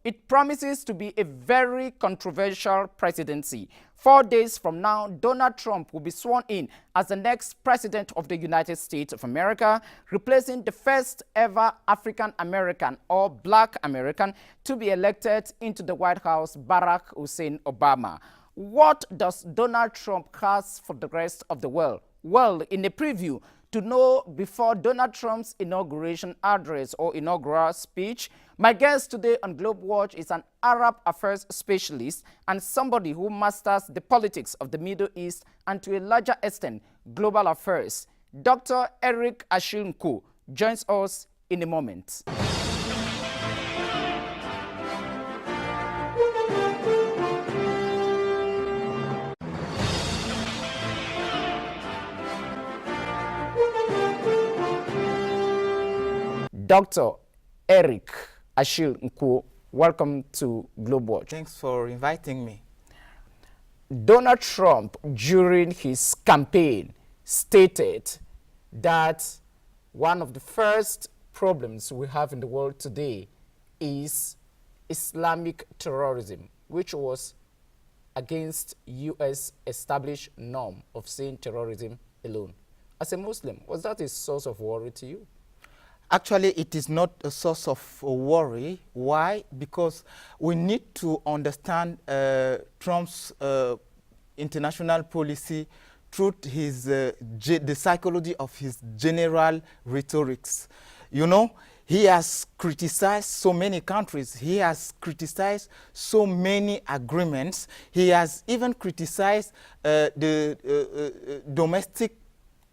It promises to be a very controversial presidency. 4 days from now, Donald Trump will be sworn in as the next president of the United States of America, replacing the first ever African-American or Black American to be elected into the White House, Barack Hussein Obama. What does Donald Trump has for the rest of the world? Well, in a preview, to know before Donald Trump's inauguration address or inaugural speech, my guest today on Globe Watch is an Arab affairs specialist and somebody who masters the politics of the Middle East and to a larger extent, global affairs. Dr. ACHILLE NKOO joins us in a moment. Dr. ACHILLE NKOO, welcome to Globe Watch. Thanks for inviting me. Donald Trump, during his campaign, stated that one of the first problems we have in the world today is Islamic terrorism, which was against U.S. established norm of saying terrorism alone. As a Muslim, was that a source of worry to you? Actually, it is not a source of worry. Why? Because we need to understand Trump's international policy through his, the psychology of his general rhetorics. You know, he has criticized so many countries. He has criticized so many agreements. He has even criticized the domestic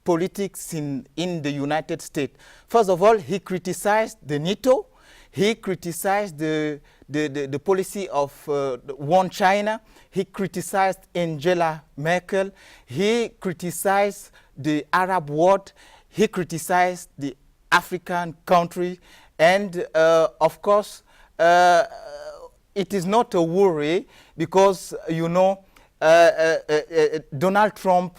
politics in the United States. First of all, he criticized the NATO. He criticized the policy of one China. He criticized Angela Merkel. He criticized the Arab world. He criticized the African country. And of course, it is not a worry because, you know, Donald Trump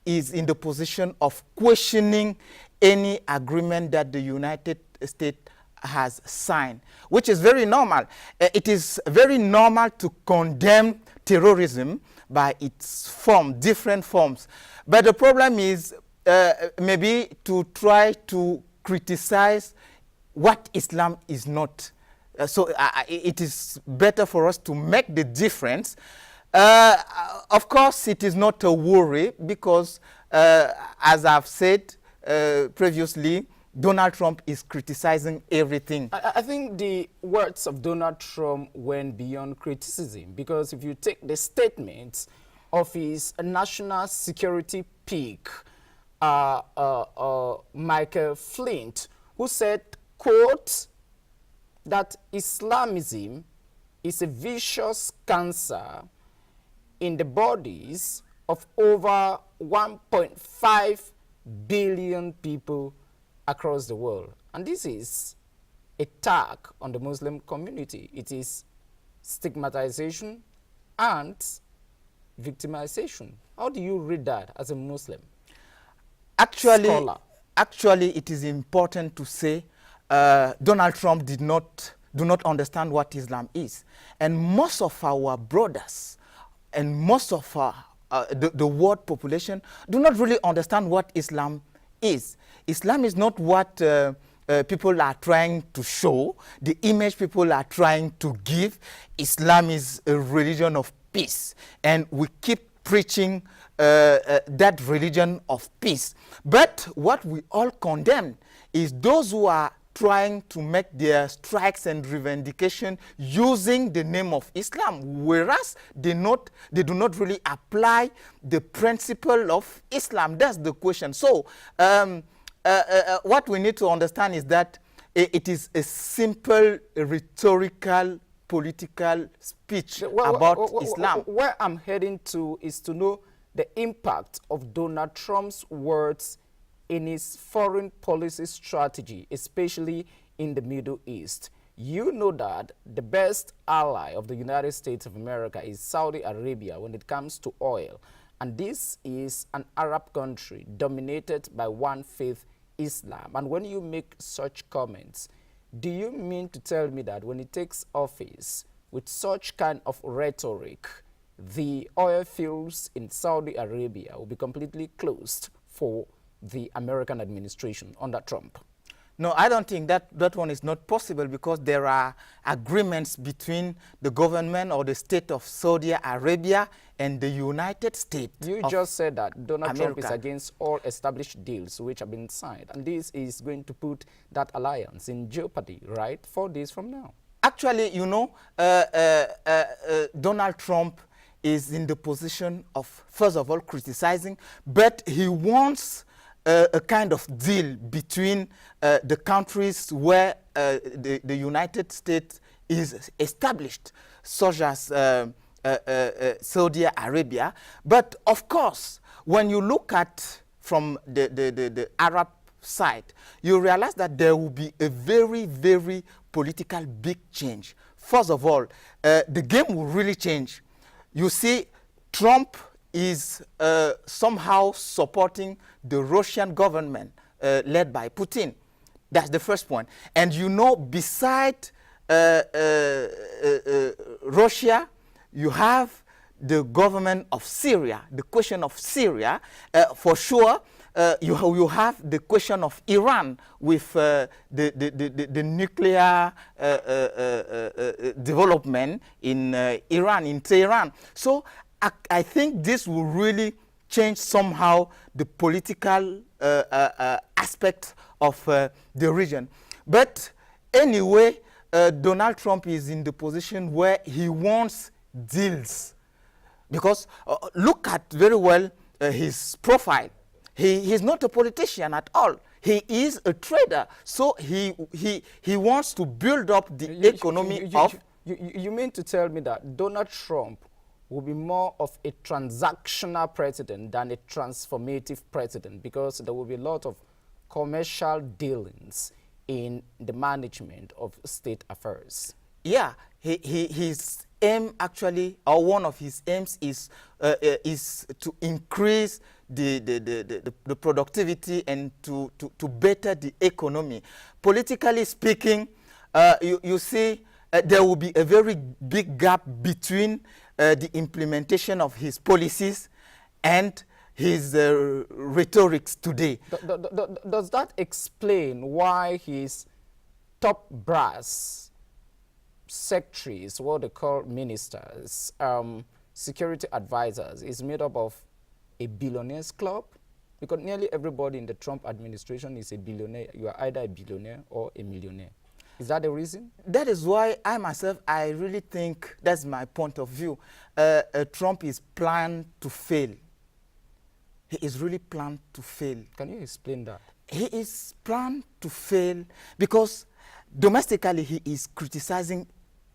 is in the position of questioning any agreement that the United States has signed, which is very normal. It is very normal to condemn terrorism by its form, different forms. But the problem is maybe to try to criticize what Islam is not. So it is better for us to make the difference. Of course, it is not a worry because, as I've said previously, Donald Trump is criticizing everything. I think the words of Donald Trump went beyond criticism because if you take the statements of his national security peak, Michael Flint, who said, quote, that Islamism is a vicious cancer in the bodies of over 1.5 billion people across the world. And this is an attack on the Muslim community. It is stigmatization and victimization. How do you read that as a Muslim scholar? Actually, it is important to say Donald Trump do not understand what Islam is. And most of our brothers and most of the world population do not really understand what Islam is. Islam is not what people are trying to show, the image people are trying to give. Islam is a religion of peace, and we keep preaching that religion of peace. But what we all condemn is those who are trying to make their strikes and revendication using the name of Islam, whereas they do not really apply the principle of Islam. That's the question. So what we need to understand is that it is a simple rhetorical political speech about Islam. Where I'm heading to is to know the impact of Donald Trump's words in his foreign policy strategy, especially in the Middle East. You know that the best ally of the United States of America is Saudi Arabia when it comes to oil. And this is an Arab country dominated by one faith, Islam. And when you make such comments, Do you mean to tell me that when he takes office with such kind of rhetoric, the oil fields in Saudi Arabia will be completely closed for the American administration under Trump? No, I don't think that one is not possible, because there are agreements between the government or the state of Saudi Arabia and the United States. You just said that Donald Trump is America. against all established deals which have been signed, and this is going to put that alliance in jeopardy, right, 4 days from now. Actually, you know, Donald Trump is in the position of, first of all, criticizing, but he wants a kind of deal between the countries where the United States is established, such as Saudi Arabia. But of course, when you look at from the Arab side, you realize that there will be a very, very political big change. First of all, the game will really change. You see, Trump is somehow supporting the Russian government led by Putin. That's the first point. And you know, beside Russia, you have the government of Syria, the question of Syria. For sure, you have the question of Iran with the nuclear development in Iran, in Tehran. So I think this will really change somehow the political aspect of the region. But anyway, Donald Trump is in the position where he wants deals. Because look at very well his profile. He's not a politician at all. He is a trader. So he wants to build up the economy of... You mean to tell me that Donald Trump will be more of a transactional president than a transformative president, because there will be a lot of commercial dealings in the management of state affairs? Yeah, his aim actually, or one of his aims is to increase the productivity and to better the economy. Politically speaking, you see, there will be a very big gap between the implementation of his policies and his rhetorics today. Does that explain why his top brass secretaries, what they call ministers, security advisors, is made up of a billionaires club? Because nearly everybody in the Trump administration is a billionaire. You are either a billionaire or a millionaire. Is that the reason? That is why I myself, I really think, that's my point of view, Trump is planned to fail. He is really planned to fail. Can you explain that? He is planned to fail because domestically he is criticizing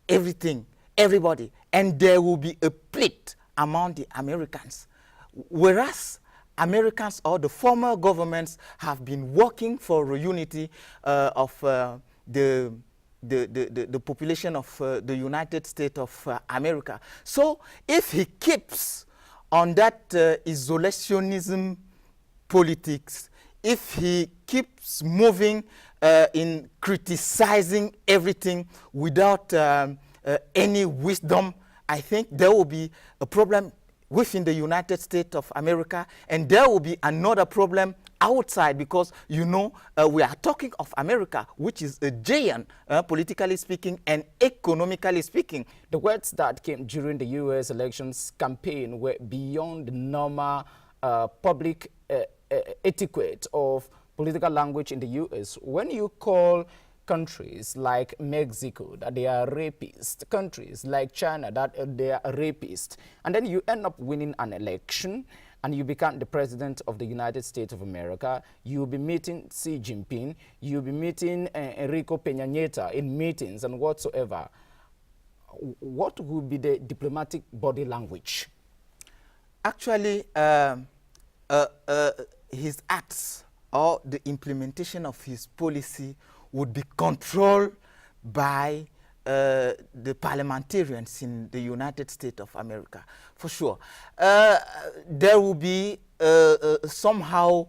everything, everybody, and there will be a split among the Americans. Whereas Americans or the former governments have been working for a unity of the population of the United States of America. So if he keeps on that isolationism politics, if he keeps moving in criticizing everything without any wisdom, I think there will be a problem within the United States of America, and there will be another problem outside, because you know we are talking of America, which is a giant politically speaking and economically speaking. The words that came during the U.S. elections campaign were beyond the normal public etiquette of political language in the U.S. When you call countries like Mexico that they are rapists, countries like China that they are rapists, and then you end up winning an election and you become the president of the United States of America, you'll be meeting Xi Jinping, you'll be meeting Enrique Peña Nieto in meetings and whatsoever. What would be the diplomatic body language? Actually, his acts or the implementation of his policy would be controlled by the parliamentarians in the United States of America, for sure. There will be somehow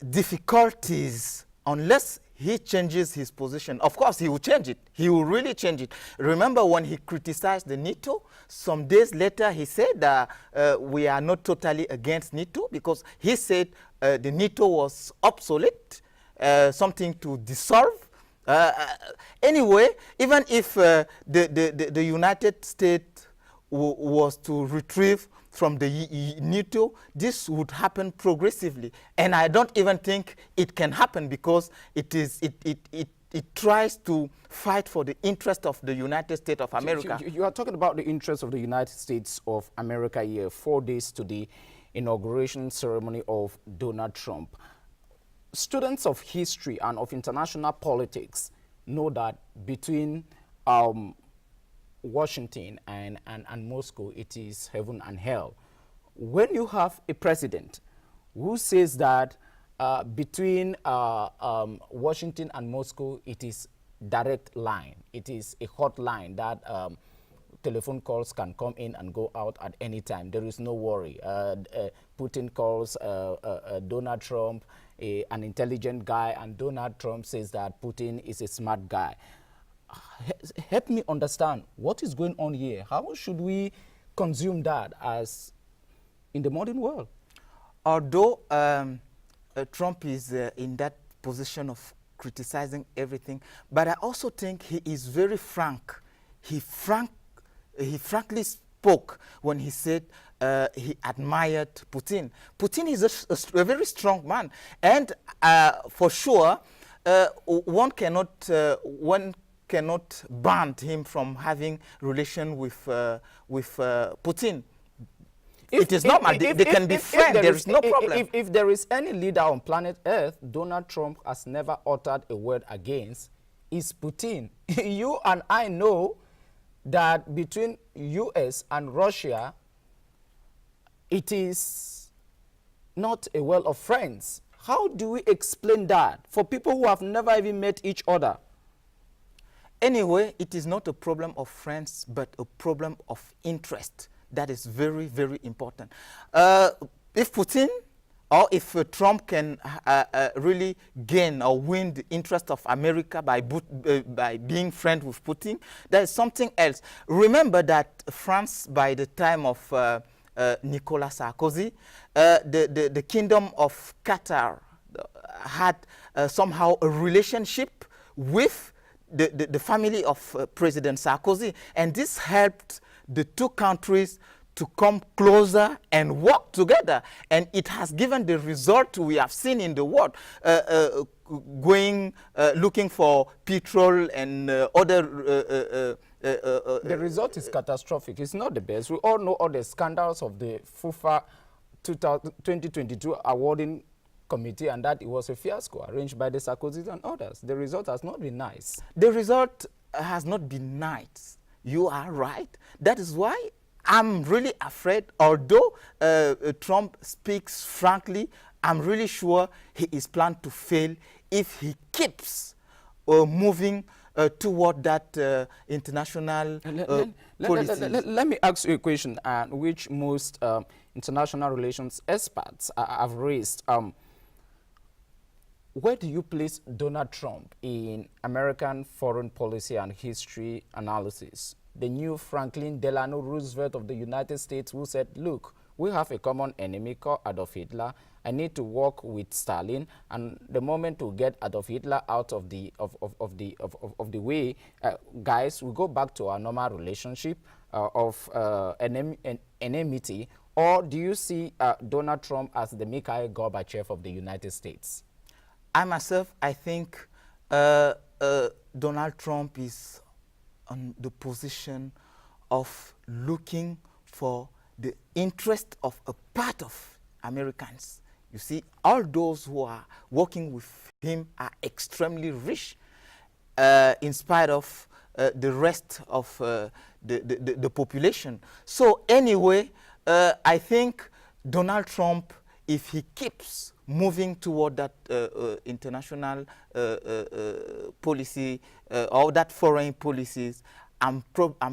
difficulties unless he changes his position, of course he will change it. He will really change it. Remember when he criticized the NATO, some days later he said we are not totally against NATO, because he said the NATO was obsolete, something to dissolve. Anyway, even if the United States was to retrieve from the NATO, this would happen progressively. And I don't even think it can happen, because it tries to fight for the interest of the United States of America. You are talking about the interest of the United States of America here, 4 days to the inauguration ceremony of Donald Trump. Students of history and of international politics know that between Washington and Moscow, it is heaven and hell. When you have a president who says that between Washington and Moscow, it is direct line, it is a hotline that telephone calls can come in and go out at any time. There is no worry. Putin calls Donald Trump an intelligent guy, and Donald Trump says that Putin is a smart guy. Help me understand what is going on here. How should we consume that as in the modern world? Although Trump is in that position of criticizing everything, but I also think he is very frank. He frankly spoke when he said he admired Putin. Putin is a very strong man, and for sure, one cannot ban him from having relation with Putin. It is normal. They can be friends. There is no problem. If there is any leader on planet Earth Donald Trump has never uttered a word against, is Putin. You and I know that between US and Russia, it is not a well of friends. How do we explain that for people who have never even met each other? Anyway, it is not a problem of friends, but a problem of interest. That is very, very important. If Putin or if Trump can really gain or win the interest of America by being friends with Putin, that is something else. Remember that France, by the time of Nicolas Sarkozy, the kingdom of Qatar had somehow a relationship with the family of President Sarkozy, and this helped the two countries to come closer and work together, and it has given the result we have seen in the world, looking for petrol and other the result is catastrophic. It's not the best. We all know all the scandals of the FIFA 2022 awarding committee, and that it was a fiasco arranged by the Sarkozys and others. The result has not been nice. The result has not been nice. You are right. That is why I'm really afraid, although Trump speaks frankly, I'm really sure he is planned to fail if he keeps moving toward that international policy. Let me ask you a question which most international relations experts have raised. Where do you place Donald Trump in American foreign policy and history analysis? The new Franklin Delano Roosevelt of the United States, who said, look, we have a common enemy called Adolf Hitler. I need to work with Stalin, and the moment to get Adolf Hitler out of the way, guys, we go back to our normal relationship of enmity. Or do you see Donald Trump as the Mikhail Gorbachev of the United States? I myself, I think Donald Trump is on the position of looking for the interest of a part of Americans. You see, all those who are working with him are extremely rich, in spite of the rest of the population. So anyway, I think Donald Trump, if he keeps moving toward that international policy or that foreign policies, I'm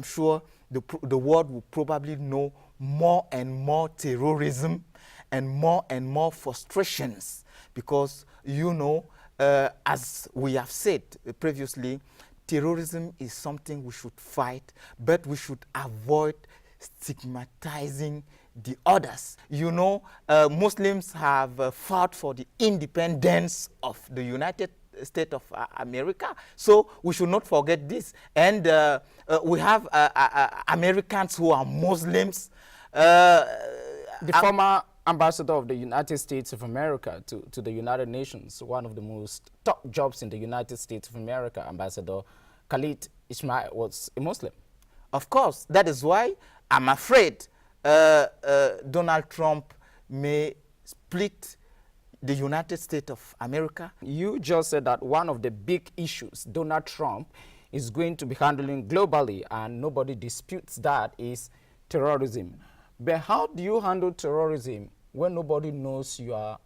sure the world will probably know more and more terrorism and more frustrations, because you know as we have said previously, terrorism is something we should fight, but we should avoid stigmatizing the others. You know, Muslims have fought for the independence of the United States of America, so we should not forget this. And we have Americans who are Muslims. The former ambassador of the United States of America to the United Nations, one of the most top jobs in the United States of America, Ambassador Khalid Ismail, was a Muslim. Of course, that is why I'm afraid Donald Trump may split the United States of America. You just said that one of the big issues Donald Trump is going to be handling globally, and nobody disputes that, is terrorism. But how do you handle terrorism when nobody knows your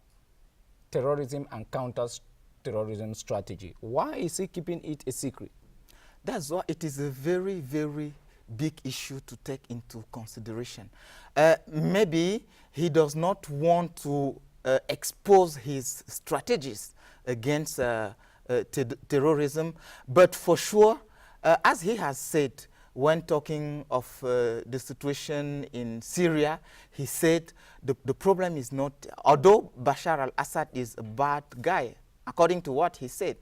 terrorism and counter-terrorism strategy? Why is he keeping it a secret? That's why it is a very, very big issue to take into consideration. Maybe he does not want to expose his strategies against terrorism, but for sure, as he has said, when talking of the situation in Syria, he said the problem is not, although Bashar al-Assad is a bad guy, according to what he said,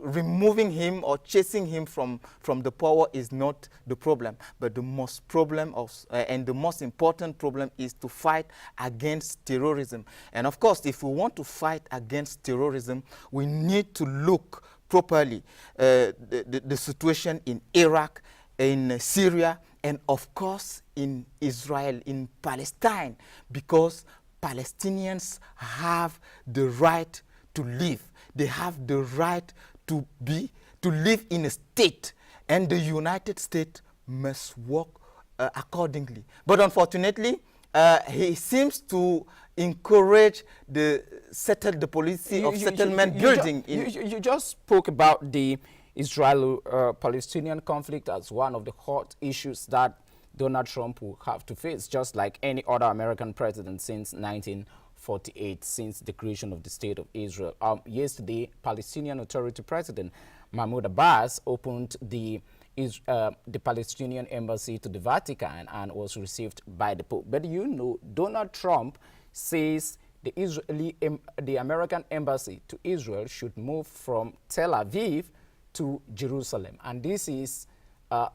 removing him or chasing him from the power is not the problem, but the most problem and the most important problem is to fight against terrorism. And of course, if we want to fight against terrorism, we need to look properly the situation in Iraq, in Syria, and of course in Israel, in Palestine, because Palestinians have the right to live. They have the right to live in a state, and the United States must work accordingly. But unfortunately, he seems to encourage the policy of settlement building. You just spoke about the Israeli-Palestinian conflict as one of the hot issues that Donald Trump will have to face, just like any other American president since 1948, since the creation of the State of Israel. Yesterday, Palestinian Authority President Mahmoud Abbas opened the Palestinian embassy to the Vatican and was received by the Pope. But you know, Donald Trump says the American embassy to Israel should move from Tel Aviv to Jerusalem. And this is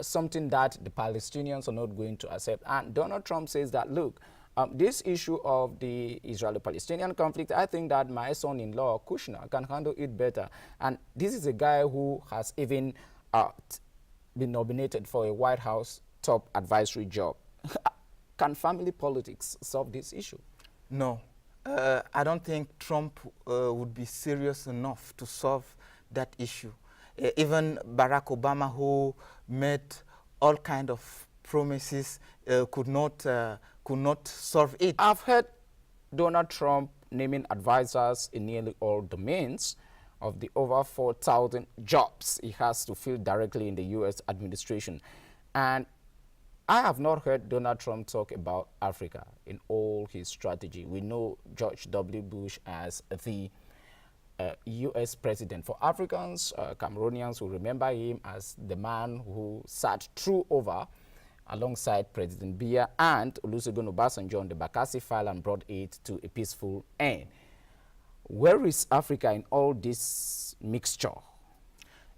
something that the Palestinians are not going to accept. And Donald Trump says that, look, this issue of the Israeli-Palestinian conflict, I think that my son-in-law, Kushner, can handle it better. And this is a guy who has even been nominated for a White House top advisory job. Can family politics solve this issue? No. I don't think Trump would be serious enough to solve that issue. Even Barack Obama, who made all kinds of promises, could not solve it. I've heard Donald Trump naming advisors in nearly all domains of the over 4,000 jobs he has to fill directly in the U.S. administration. And I have not heard Donald Trump talk about Africa in all his strategy. We know George W. Bush as the U.S. president. For Africans, Cameroonians will remember him as the man who sat through over alongside President Biya and Olusegun Obasanjo on the Bakassi file and brought it to a peaceful end. Where is Africa in all this mixture?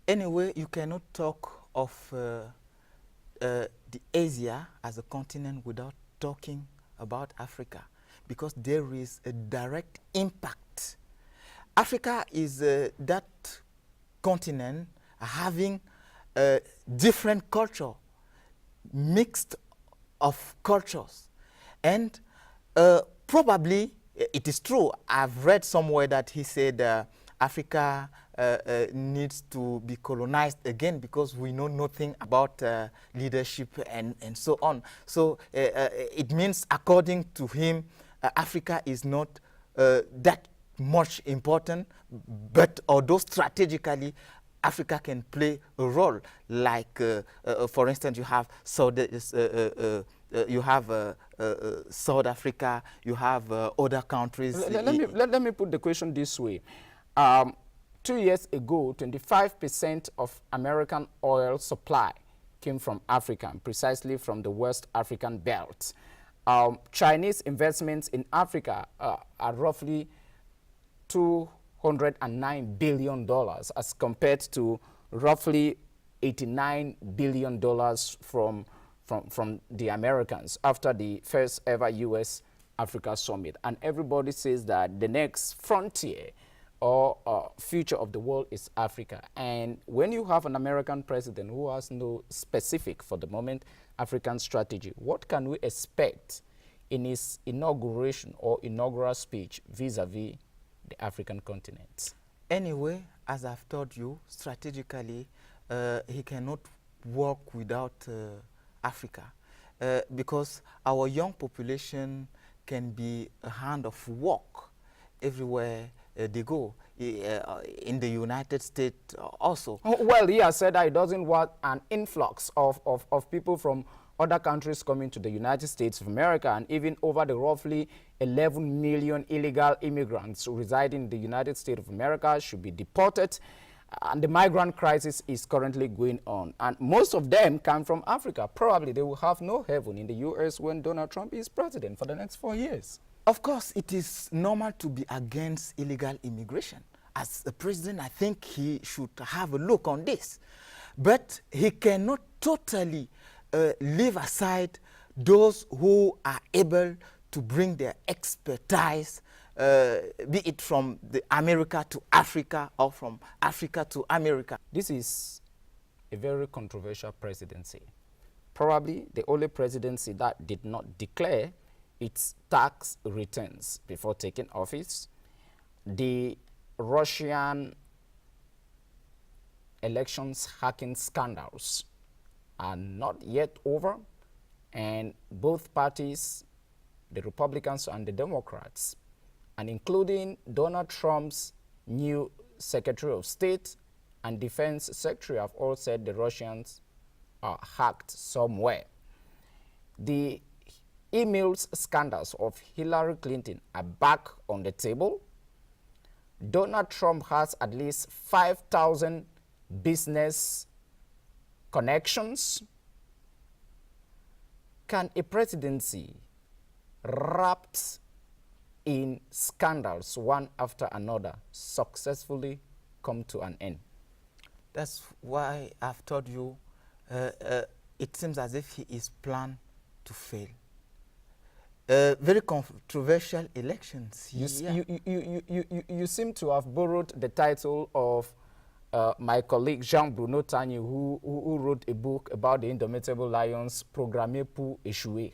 Anyway, you cannot talk of the Asia as a continent without talking about Africa, because there is a direct impact. Africa is that continent having different culture, mixed of cultures, and probably it is true. I've read somewhere that he said Africa needs to be colonized again because we know nothing about leadership and so on. So it means, according to him, Africa is not that much important, but although strategically Africa can play a role, like for instance, you have South Africa, you have other countries. Let me put the question this way. 2 years ago, 25% of American oil supply came from Africa, precisely from the West African belt. Chinese investments in Africa are roughly $209 billion as compared to roughly $89 billion from the Americans after the first ever U.S.-Africa summit. And everybody says that the next frontier or future of the world is Africa. And when you have an American president who has no specific, for the moment, African strategy, what can we expect in his inauguration or inaugural speech vis-a-vis the African continent? Anyway, as I've told you, strategically, he cannot work without Africa because our young population can be a hand of work everywhere they go, in the United States also. Oh, well, he has said that he doesn't want an influx of people from other countries coming to the United States of America, and even over the roughly 11 million illegal immigrants residing in the United States of America should be deported. And the migrant crisis is currently going on. And most of them come from Africa. Probably they will have no heaven in the U.S. when Donald Trump is president for the next 4 years. Of course, it is normal to be against illegal immigration. As a president, I think he should have a look on this. But he cannot totally leave aside those who are able to bring their expertise, be it from the America to Africa or from Africa to America. This is a very controversial presidency. Probably the only presidency that did not declare its tax returns before taking office. The Russian elections hacking scandals are not yet over, and both parties, the Republicans and the Democrats, and including Donald Trump's new Secretary of State and Defense Secretary, have all said the Russians are hacked somewhere. The emails scandals of Hillary Clinton are back on the table. Donald Trump has at least 5,000 business connections. Can a presidency wrapped in scandals one after another successfully come to an end? That's why I've told you it seems as if he is planned to fail. Very controversial elections. You seem to have borrowed the title of my colleague Jean-Bruno Tagny, who wrote a book about the indomitable lions, Programmé pour échouer.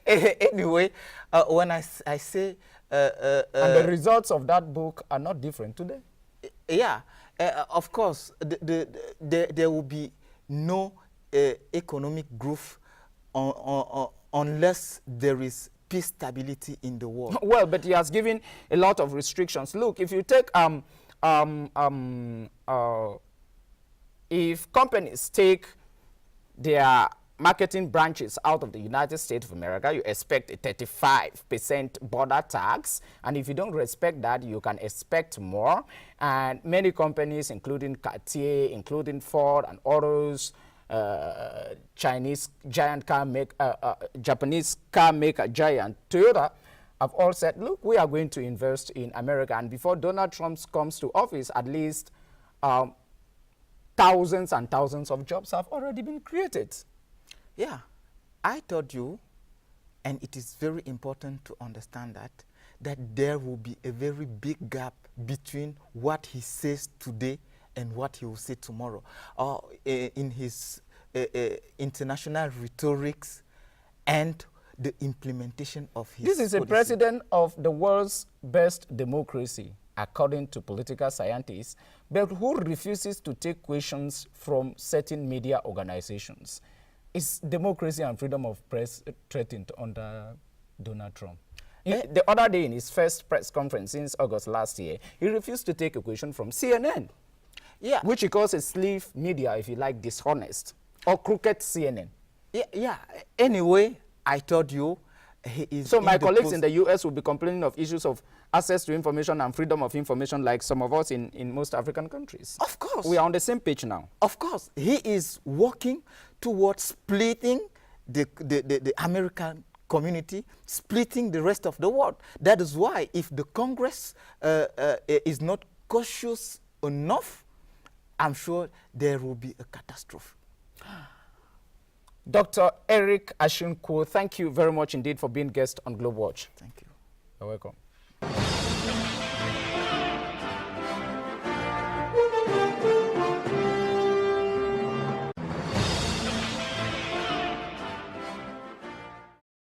Anyway, when I say... and the results of that book are not different today. Yeah, of course, there will be no economic growth unless there is peace, stability in the world. Well, but he has given a lot of restrictions. Look, if you take if companies take their marketing branches out of the United States of America, you expect a 35% border tax, and if you don't respect that, you can expect more. And many companies, including Cartier, including Ford and others, Chinese giant car Japanese car maker giant Toyota, have all said, look, we are going to invest in America. And before Donald Trump comes to office, at least thousands and thousands of jobs have already been created. Yeah, I told you, and it is very important to understand that there will be a very big gap between what he says today and what he will say tomorrow. In his international rhetorics and the implementation of his This is policy. a president of the world's best democracy, according to political scientists, but who refuses to take questions from certain media organizations. Is democracy and freedom of press threatened under Donald Trump? The other day in his first press conference since August last year, he refused to take a question from CNN, which he calls a slave media, if you like, dishonest, or crooked CNN. Yeah. Anyway, I told you, he is. So my colleagues in the US will be complaining of issues of access to information and freedom of information like some of us in most African countries. Of course. We are on the same page now. Of course. He is working towards splitting the American community, splitting the rest of the world. That is why if the Congress is not cautious enough, I'm sure there will be a catastrophe. Dr. Eric NKOO, thank you very much indeed for being guest on Globe Watch. Thank you. You're welcome.